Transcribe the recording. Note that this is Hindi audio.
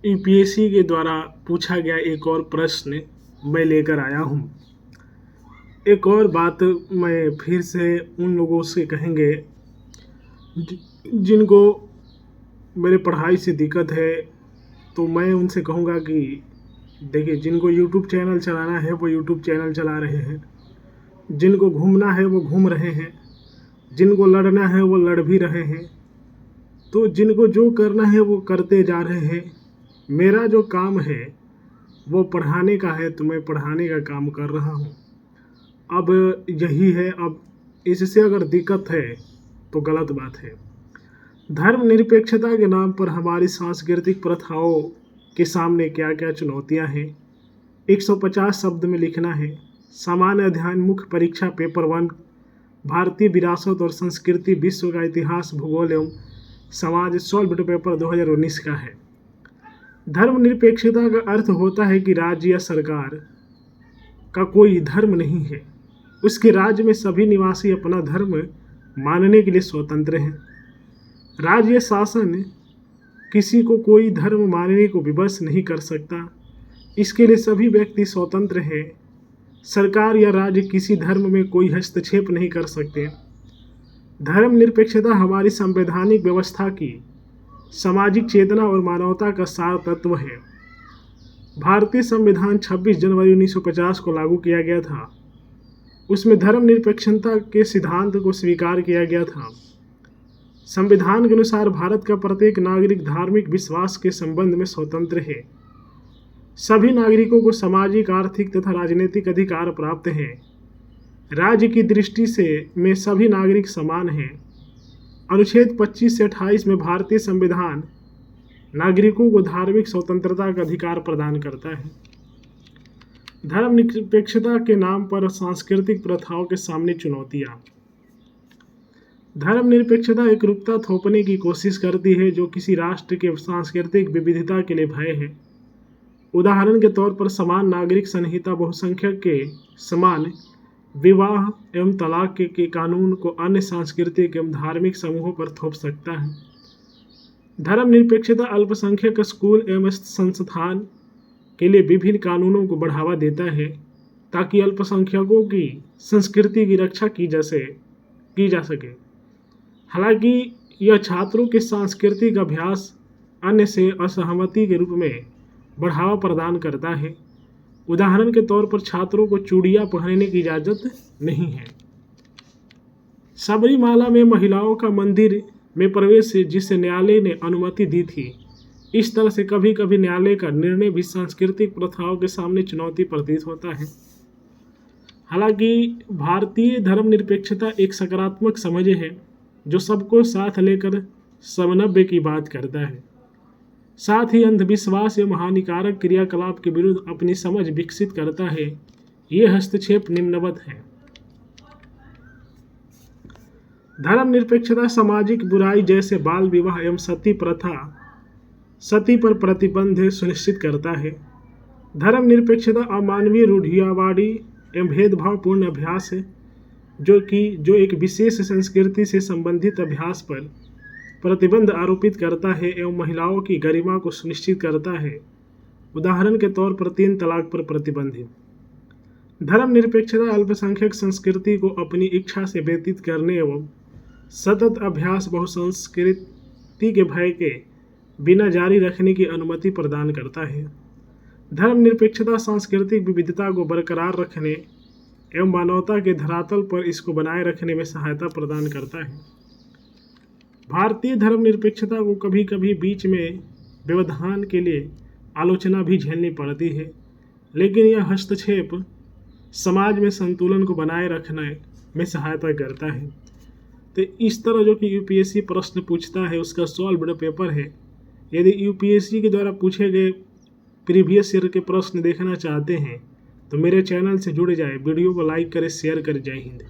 यूपीएससी के द्वारा पूछा गया एक और प्रश्न मैं लेकर आया हूँ। एक और बात मैं फिर से उन लोगों से कहेंगे जिनको मेरे पढ़ाई से दिक्कत है, तो मैं उनसे कहूँगा कि देखिए, जिनको यूट्यूब चैनल चलाना है वो यूट्यूब चैनल चला रहे हैं, जिनको घूमना है वो घूम रहे हैं, जिनको लड़ना है वो लड़ भी रहे हैं। तो जिनको जो करना है वो करते जा रहे हैं। मेरा जो काम है वो पढ़ाने का है, तो मैं पढ़ाने का काम कर रहा हूँ। अब यही है। अब इससे अगर दिक्कत है तो गलत बात है। धर्मनिरपेक्षता के नाम पर हमारी सांस्कृतिक प्रथाओं के सामने क्या क्या चुनौतियाँ हैं। 150 शब्द में लिखना है। सामान्य अध्ययन मुख्य परीक्षा पेपर 1 भारतीय विरासत और संस्कृति विश्व का इतिहास भूगोल एवं समाज सॉल्व्ड पेपर 2019 का है। धर्मनिरपेक्षता का अर्थ होता है कि राज्य या सरकार का कोई धर्म नहीं है, उसके राज्य में सभी निवासी अपना धर्म मानने के लिए स्वतंत्र हैं। राज्य शासन किसी को कोई धर्म मानने को विवश नहीं कर सकता, इसके लिए सभी व्यक्ति स्वतंत्र हैं। सरकार या राज्य किसी धर्म में कोई हस्तक्षेप नहीं कर सकते। धर्मनिरपेक्षता हमारी संवैधानिक व्यवस्था की सामाजिक चेतना और मानवता का सार तत्व है। भारतीय संविधान 26 जनवरी 1950 को लागू किया गया था। उसमें धर्मनिरपेक्षता के सिद्धांत को स्वीकार किया गया था। संविधान के अनुसार भारत का प्रत्येक नागरिक धार्मिक विश्वास के संबंध में स्वतंत्र है। सभी नागरिकों को सामाजिक, आर्थिक तथा राजनीतिक अधिकार प्राप्त हैं। राज्य की दृष्टि से में सभी नागरिक समान हैं। अनुच्छेद 25 से 28 में भारतीय संविधान नागरिकों को धार्मिक स्वतंत्रता का अधिकार प्रदान करता है। धर्मनिरपेक्षता के नाम पर सांस्कृतिक प्रथाओं के सामने चुनौतियाँ। धर्मनिरपेक्षता एकरूपता थोपने की कोशिश करती है जो किसी राष्ट्र के सांस्कृतिक विविधता के लिए भय है। उदाहरण के तौर पर समान नागरिक संहिता बहुसंख्यक के समान विवाह एवं तलाक के कानून को अन्य सांस्कृतिक एवं धार्मिक समूहों पर थोप सकता है। धर्मनिरपेक्षता अल्पसंख्यक स्कूल एवं संस्थान के लिए विभिन्न कानूनों को बढ़ावा देता है ताकि अल्पसंख्यकों की संस्कृति की रक्षा की जा सके। हालांकि यह छात्रों के सांस्कृतिक अभ्यास अन्य से असहमति के रूप में बढ़ावा प्रदान करता है। उदाहरण के तौर पर छात्रों को चूड़ियाँ पहनने की इजाज़त नहीं है। सबरीमाला में महिलाओं का मंदिर में प्रवेश जिसे न्यायालय ने अनुमति दी थी। इस तरह से कभी कभी न्यायालय का निर्णय भी सांस्कृतिक प्रथाओं के सामने चुनौती प्रतीत होता है। हालांकि भारतीय धर्मनिरपेक्षता एक सकारात्मक समझ है जो सबको साथ लेकर समन्वय की बात करता है। साथ ही अंधविश्वास एवं हानिकारक क्रियाकलाप के विरुद्ध अपनी समझ विकसित करता है। ये हस्तक्षेप निम्नवत है। धर्मनिरपेक्षता सामाजिक बुराई जैसे बाल विवाह एवं सती पर प्रतिबंध सुनिश्चित करता है। धर्मनिरपेक्षता अमानवीय, रूढ़िवादी एवं भेदभावपूर्ण अभ्यास है जो एक विशेष संस्कृति से संबंधित अभ्यास पर प्रतिबंध आरोपित करता है एवं महिलाओं की गरिमा को सुनिश्चित करता है। उदाहरण के तौर पर 3 तलाक पर प्रतिबंध। धर्मनिरपेक्षता अल्पसंख्यक संस्कृति को अपनी इच्छा से व्यतीत करने एवं सतत अभ्यास बहुसंस्कृति के भय के बिना जारी रखने की अनुमति प्रदान करता है। धर्मनिरपेक्षता सांस्कृतिक विविधता को बरकरार रखने एवं मानवता के धरातल पर इसको बनाए रखने में सहायता प्रदान करता है। भारतीय धर्मनिरपेक्षता को कभी कभी बीच में व्यवधान के लिए आलोचना भी झेलनी पड़ती है, लेकिन यह हस्तक्षेप समाज में संतुलन को बनाए रखने में सहायता करता है। तो इस तरह जो कि यूपीएससी प्रश्न पूछता है उसका सॉल्व्ड पेपर है। यदि यूपीएससी के द्वारा पूछे गए प्रीवियस ईयर के प्रश्न देखना चाहते हैं तो मेरे चैनल से जुड़ जाए। वीडियो को लाइक करें, शेयर करें। जय हिंद।